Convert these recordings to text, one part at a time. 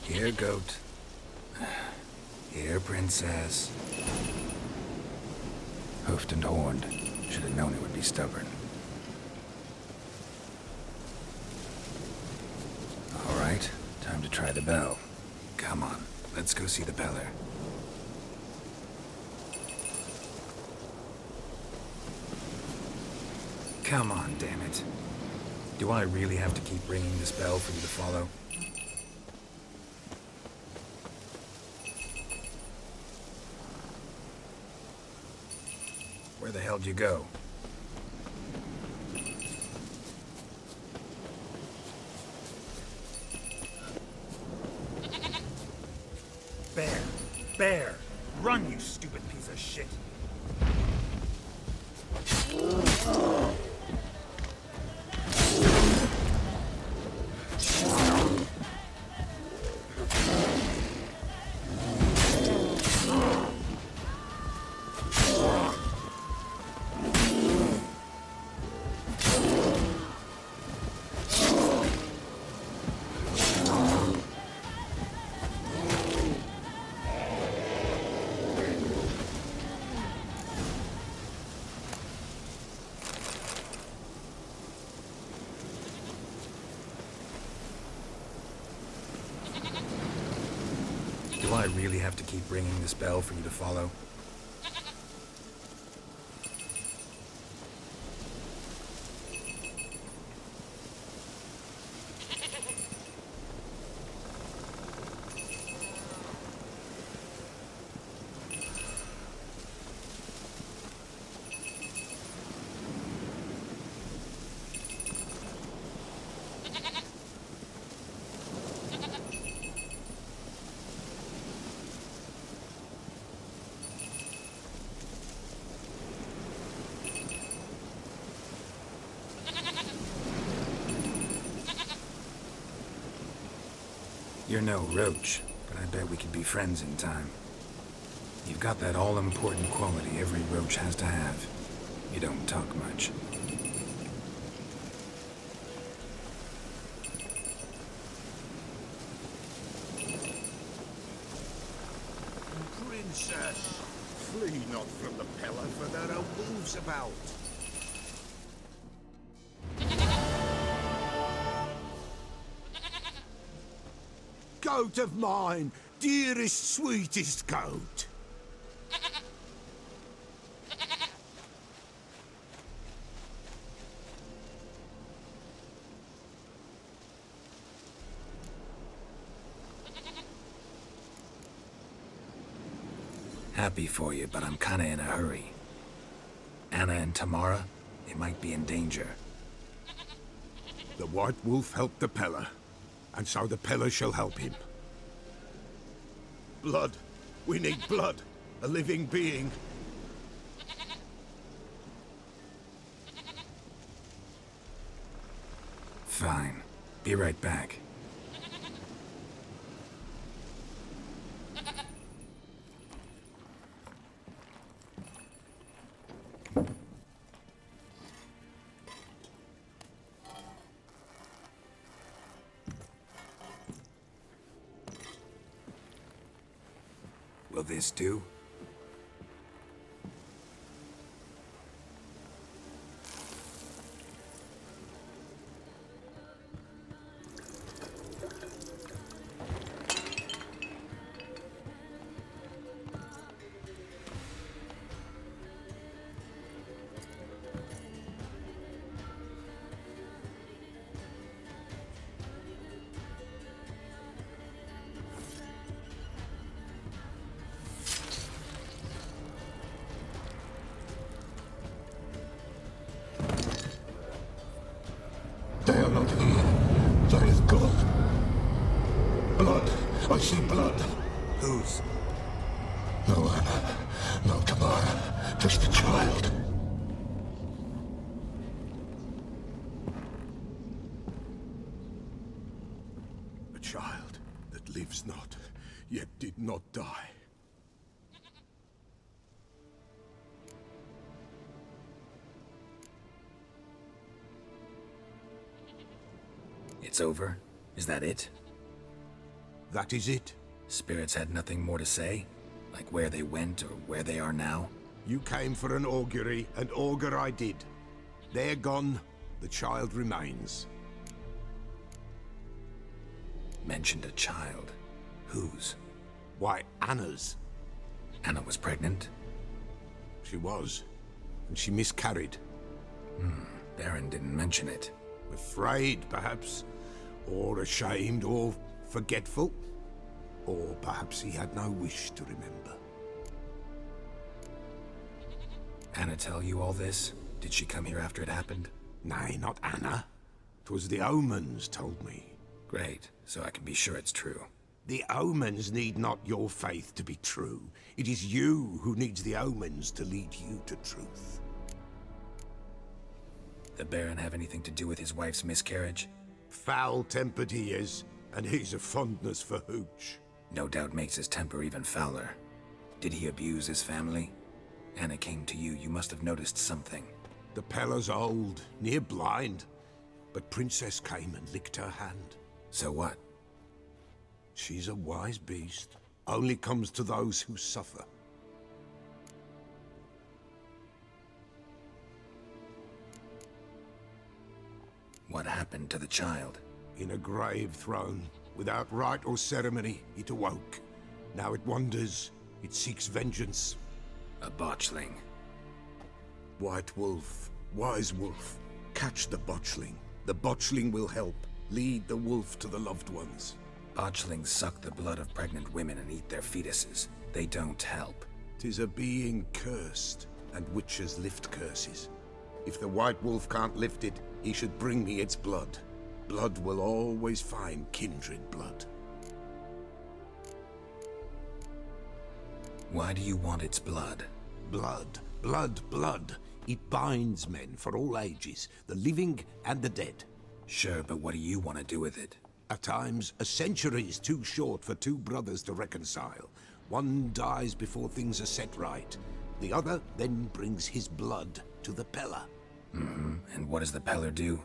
Here, goat. Here, princess. Hoofed and horned. Should have known it would be stubborn. All right, time to try the bell. Come on, let's go see the Peller. Come on, damn it. Do I really have to keep ringing this bell for you to follow? Where the hell did you go? Bear! Bear! Run, you stupid piece of shit! Do I really have to keep ringing this bell for you to follow? You're no roach, but I bet we could be friends in time. You've got that all-important quality every roach has to have. You don't talk much. Princess, flee not from the Peller, for there are wolves about. Goat of mine, dearest, sweetest goat. Happy for you, but I'm kinda in a hurry. Anna and Tamara, they might be in danger. The White Wolf helped the Peller, and so the Peller shall help him. Blood. We need blood. A living being. Fine. Be right back. Will this do? They are not here. There is God. Blood. I see blood. Whose? No Anna. No Tamara. Just a child. A child that lives not, yet did not die. It's over? Is that it? That is it. Spirits had nothing more to say? Like where they went or where they are now? You came for an augury, and augur I did. They're gone, the child remains. Mentioned a child. Whose? Why, Anna's. Anna was pregnant? She was, and she miscarried. Baron didn't mention it. Afraid, perhaps, or ashamed, or forgetful. Or perhaps he had no wish to remember. Anna tell you all this? Did she come here after it happened? Nay, not Anna. 'Twas the omens told me. Great, so I can be sure it's true. The omens need not your faith to be true. It is you who needs the omens to lead you to truth. The Baron have anything to do with his wife's miscarriage? Foul-tempered he is, and he's a fondness for hooch. No doubt makes his temper even fouler. Did he abuse his family? Anna came to you, you must have noticed something. The Pella's old, near blind, but Princess came and licked her hand. So what? She's a wise beast. Only comes to those who suffer. What happened to the child? In a grave thrown, without rite or ceremony, it awoke. Now it wanders, it seeks vengeance. A botchling. White wolf, wise wolf, catch the botchling. The botchling will help, lead the wolf to the loved ones. Botchlings suck the blood of pregnant women and eat their fetuses. They don't help. 'Tis a being cursed, and witches lift curses. If the white wolf can't lift it, he should bring me its blood. Blood will always find kindred blood. Why do you want its blood? Blood, blood, blood. It binds men for all ages, the living and the dead. Sure, but what do you want to do with it? At times, a century is too short for two brothers to reconcile. One dies before things are set right. The other then brings his blood to the Pella. And what does the Peller do?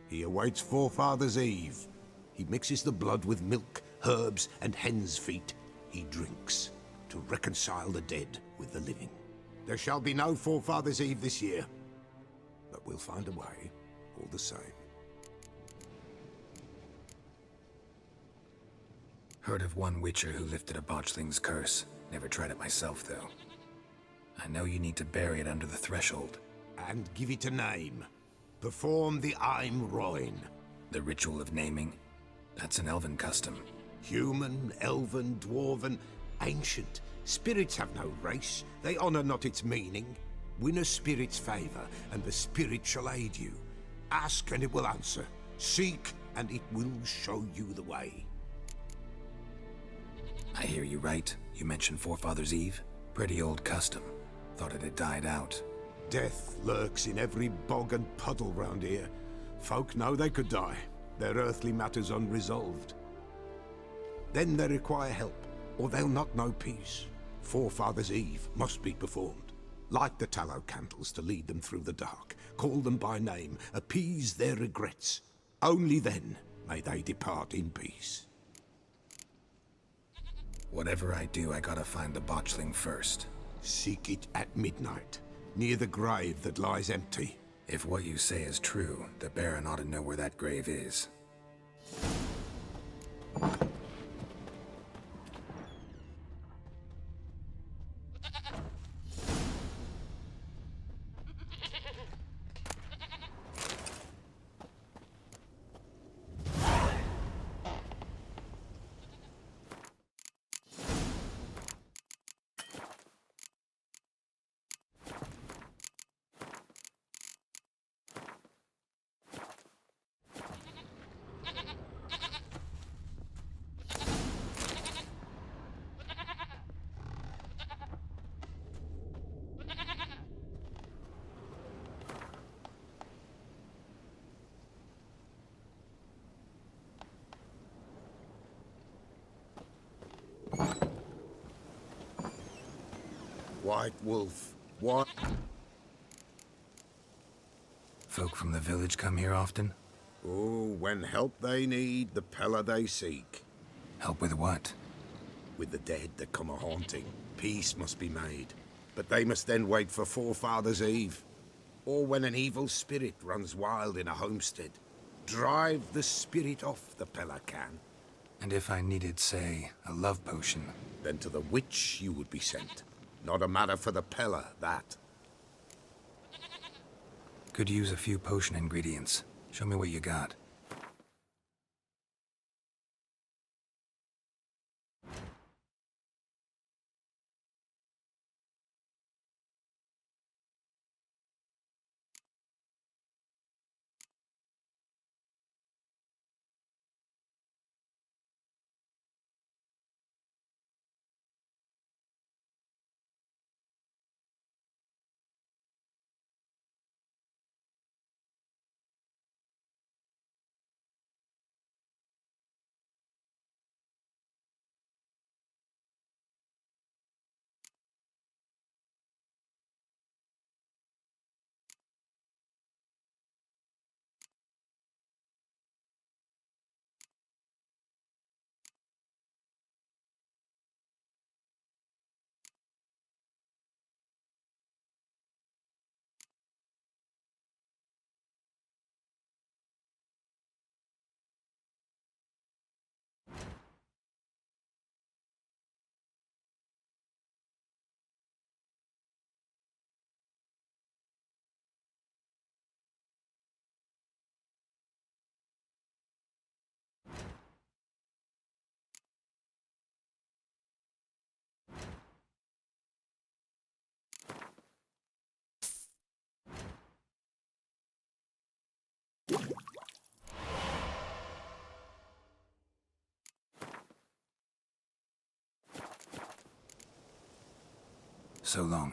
He awaits Forefather's Eve. He mixes the blood with milk, herbs, and hen's feet. He drinks to reconcile the dead with the living. There shall be no Forefather's Eve this year, but we'll find a way, all the same. Heard of one witcher who lifted a botchling's curse. Never tried it myself, though. I know you need to bury it under the threshold. And give it a name. Perform the Aim Roin. The ritual of naming? That's an elven custom. Human, elven, dwarven, ancient. Spirits have no race. They honor not its meaning. Win a spirit's favor, and the spirit shall aid you. Ask, and it will answer. Seek, and it will show you the way. I hear you right. You mentioned Forefather's Eve? Pretty old custom. Thought it had died out. Death lurks in every bog and puddle round here. Folk know they could die, their earthly matters unresolved. Then they require help, or they'll not know peace. Forefather's Eve must be performed. Light the tallow candles to lead them through the dark. Call them by name, appease their regrets. Only then may they depart in peace. Whatever I do, I gotta find the botchling first. Seek it at midnight, near the grave that lies empty. If what you say is true, the Baron ought to know where that grave is. White wolf, what? Folk from the village come here often? Oh, when help they need, the Pella they seek. Help with what? With the dead that come a-haunting, peace must be made. But they must then wait for Forefathers' Eve. Or when an evil spirit runs wild in a homestead. Drive the spirit off, the Pella can. And if I needed, say, a love potion? Then to the witch you would be sent. Not a matter for the Pella, that. Could use a few potion ingredients. Show me what you got. So long.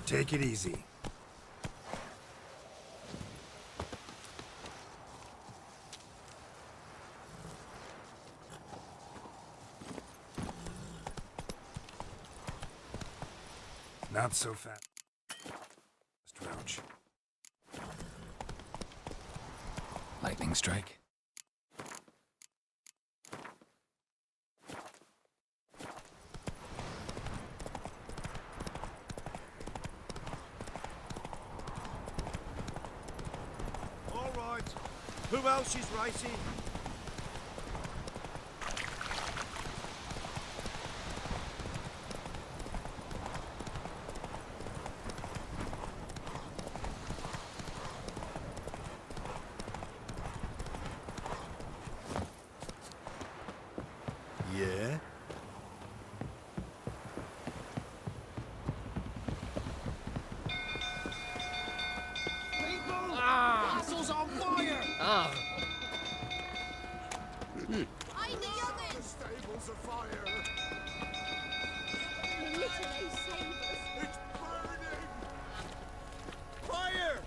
Take it easy. Not so fast, Roach. Lightning strike. All right. Who else is racing? Yeah? Castle's on fire! Ah. I the others! Stables afire! Literally save us! It's burning! Fire!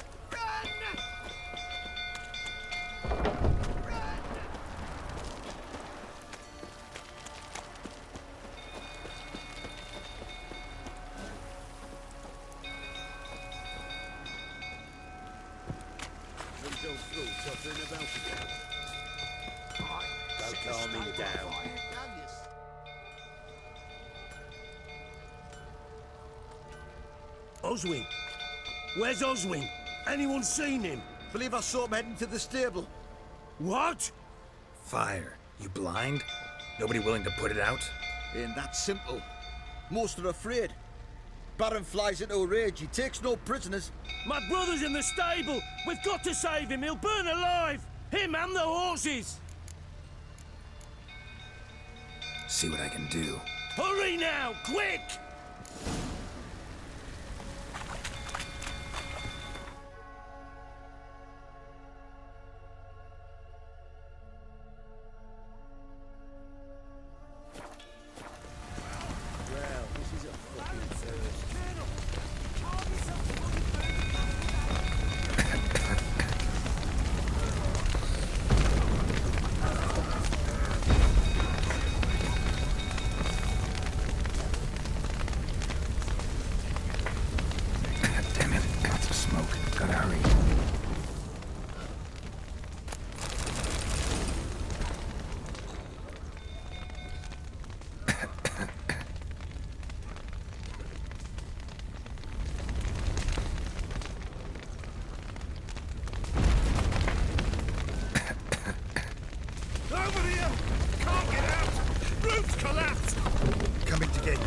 Until through suffering about again. Don't calm me down. Oswin! Where's Oswin? Anyone seen him? Believe I saw him heading to the stable. What? Fire. You blind? Nobody willing to put it out? Ain't that simple. Most are afraid. Baron flies into a rage. He takes no prisoners. My brother's in the stable! We've got to save him! He'll burn alive! Him and the horses! See what I can do. Hurry now! Quick! Damn it. Lots of smoke. Gotta hurry. Over here! Can't get out! Roof's collapsed! Coming to get you.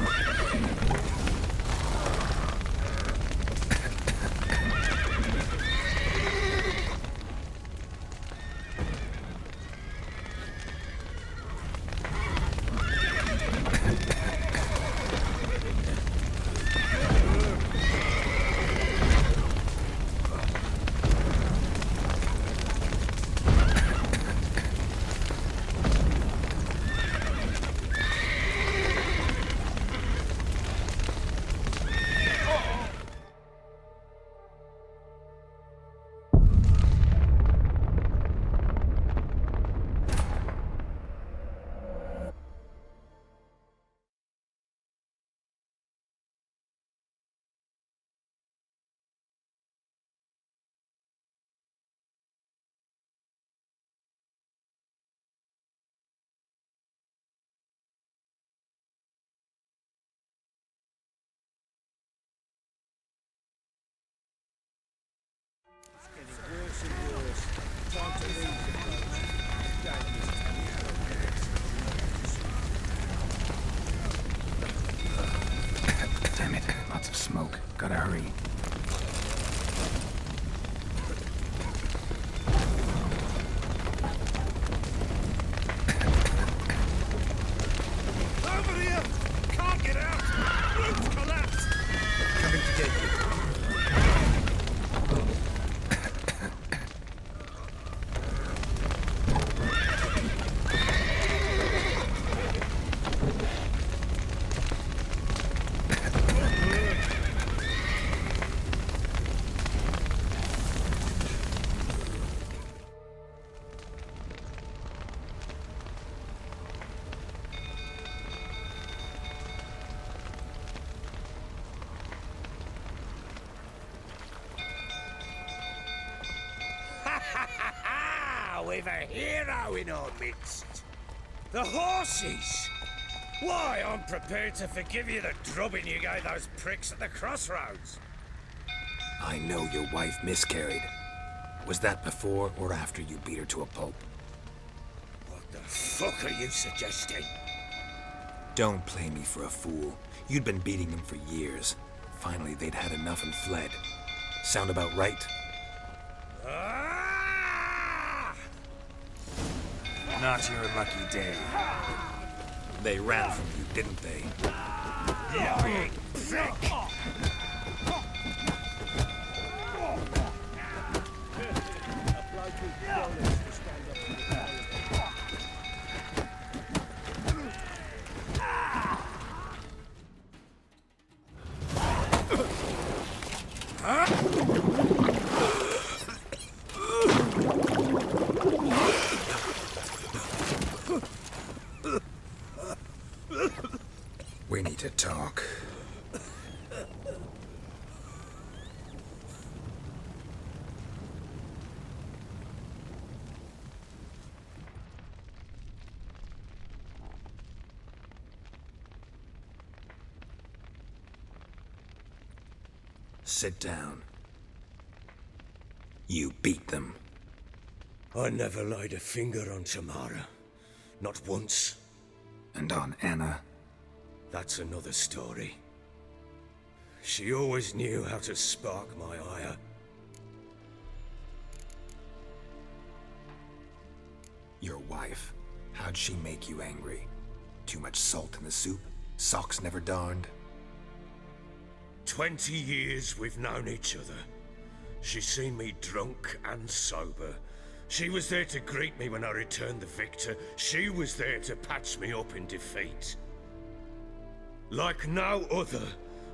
Damn it. Lots of smoke. Gotta hurry. Over here! Can't get out! Roof's collapsed! Coming to get you. we've a hero in our midst. The horses! Why, I'm prepared to forgive you the drubbing you gave those pricks at the crossroads. I know your wife miscarried. Was that before or after you beat her to a pulp? What the fuck are you suggesting? Don't play me for a fool. You'd been beating them for years. Finally, they'd had enough and fled. Sound about right? Ah! Not your lucky day. They ran from you, didn't they? You prick! We need to talk. Sit down. You beat them. I never laid a finger on Tamara. Not once. And on Anna. That's another story. She always knew how to spark my ire. Your wife. How'd she make you angry? Too much salt in the soup? Socks never darned? 20 years we've known each other. She's seen me drunk and sober. She was there to greet me when I returned the victor. She was there to patch me up in defeat. Like no other,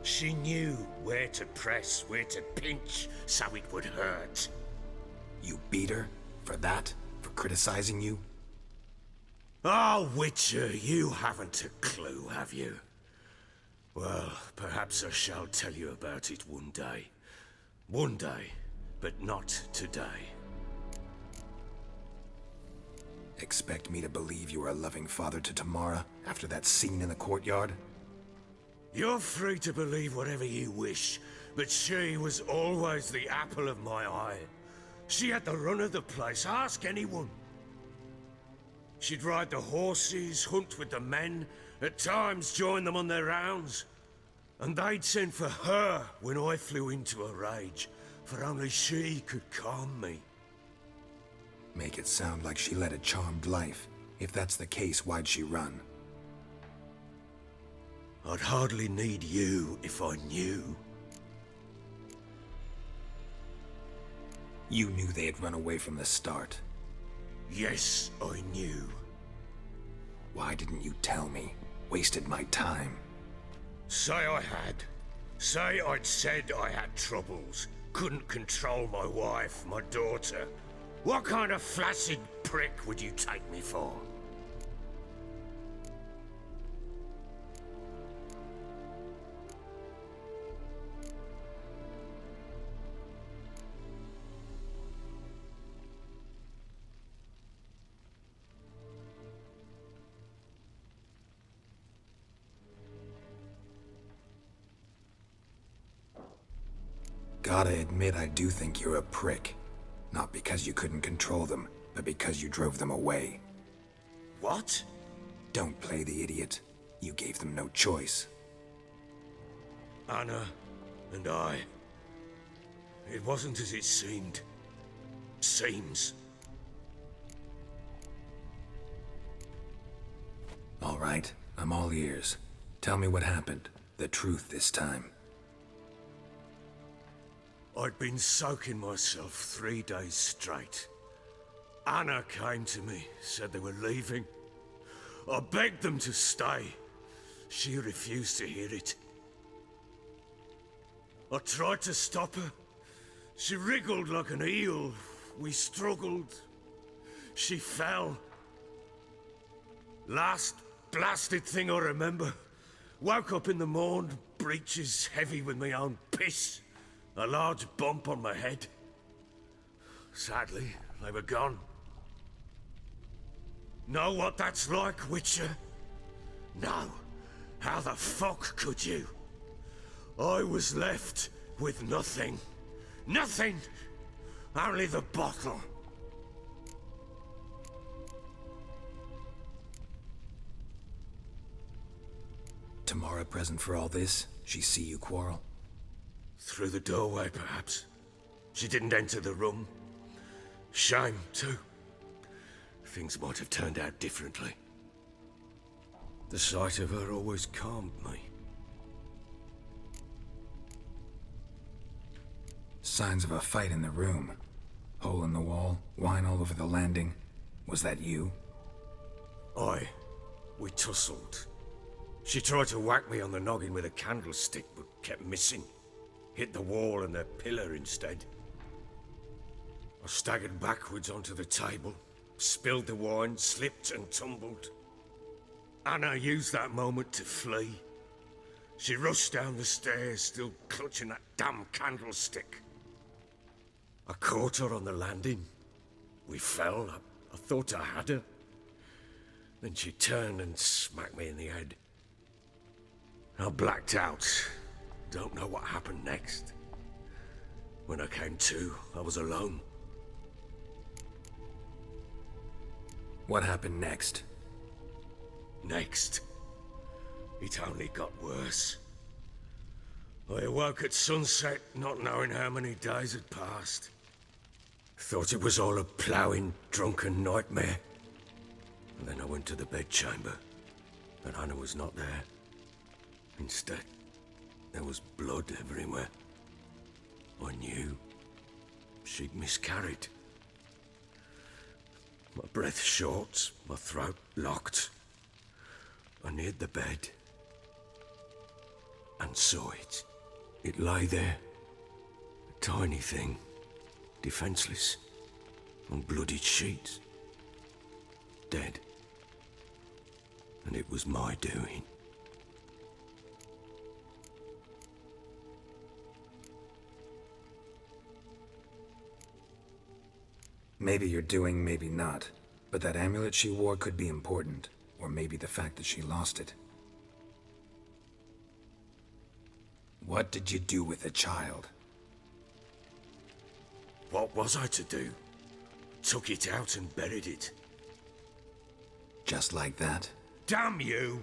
she knew where to press, where to pinch, so it would hurt. You beat her? For that? For criticizing you? Oh, Witcher, you haven't a clue, have you? Well, perhaps I shall tell you about it one day. One day, but not today. Expect me to believe you were a loving father to Tamara after that scene in the courtyard? You're free to believe whatever you wish, but she was always the apple of my eye. She had the run of the place, ask anyone. She'd ride the horses, hunt with the men, at times join them on their rounds. And they'd send for her when I flew into a rage, for only she could calm me. Make it sound like she led a charmed life. If that's the case, why'd she run? I'd hardly need you if I knew. You knew they had run away from the start. Yes, I knew. Why didn't you tell me? Wasted my time. Say I had. Say I'd said I had troubles. Couldn't control my wife, my daughter. What kind of flaccid prick would you take me for? Gotta admit, I do think you're a prick. Not because you couldn't control them, but because you drove them away. What? Don't play the idiot. You gave them no choice. Anna and I. It wasn't as it seemed. Seems. All right, I'm all ears. Tell me what happened. The truth this time. I'd been soaking myself 3 days straight. Anna came to me, said they were leaving. I begged them to stay. She refused to hear it. I tried to stop her. She wriggled like an eel. We struggled. She fell. Last blasted thing I remember. Woke up in the morn, breeches heavy with my own piss. A large bump on my head. Sadly, they were gone. Know what that's like, Witcher? No. How the fuck could you? I was left with nothing. Nothing! Only the bottle. Tamara present for all this? She see you quarrel? Through the doorway, perhaps. She didn't enter the room. Shame, too. Things might have turned out differently. The sight of her always calmed me. Signs of a fight in the room. Hole in the wall, wine all over the landing. Was that you? We tussled. She tried to whack me on the noggin with a candlestick, but kept missing. Hit the wall and the pillar instead. I staggered backwards onto the table, spilled the wine, slipped and tumbled. Anna used that moment to flee. She rushed down the stairs, still clutching that damn candlestick. I caught her on the landing. We fell. I thought I had her. Then she turned and smacked me in the head. I blacked out. Don't know what happened next. When I came to, I was alone. What happened next? Next, it only got worse. I awoke at sunset, not knowing how many days had passed. Thought it was all a ploughing, drunken nightmare. And then I went to the bedchamber, and Anna was not there. Instead, there was blood everywhere. I knew she'd miscarried. My breath short, my throat locked. I neared the bed and saw it. It lay there, a tiny thing, defenseless, on bloodied sheets, dead. And it was my doing. Maybe you're doing, maybe not. But that amulet she wore could be important. Or maybe the fact that she lost it. What did you do with the child? What was I to do? Took it out and buried it. Just like that? Damn you!